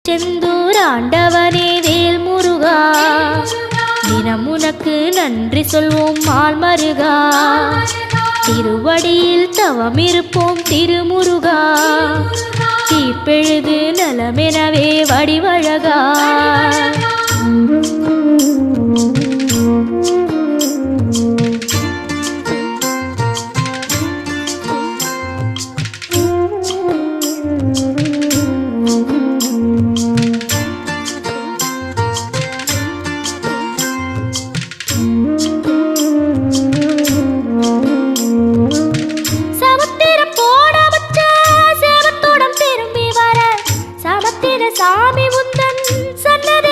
செந்தூர் ஆண்டவனே வேல் முருகா, தினம் உனக்கு நன்றி சொல்வோம் மால் மருகா. திருவடியில் தவம் இருப்போம் திருமுருகா, தீப்பெழுது நலமெனவே வடிவழகா. சாமி உந்தன் சன்னதி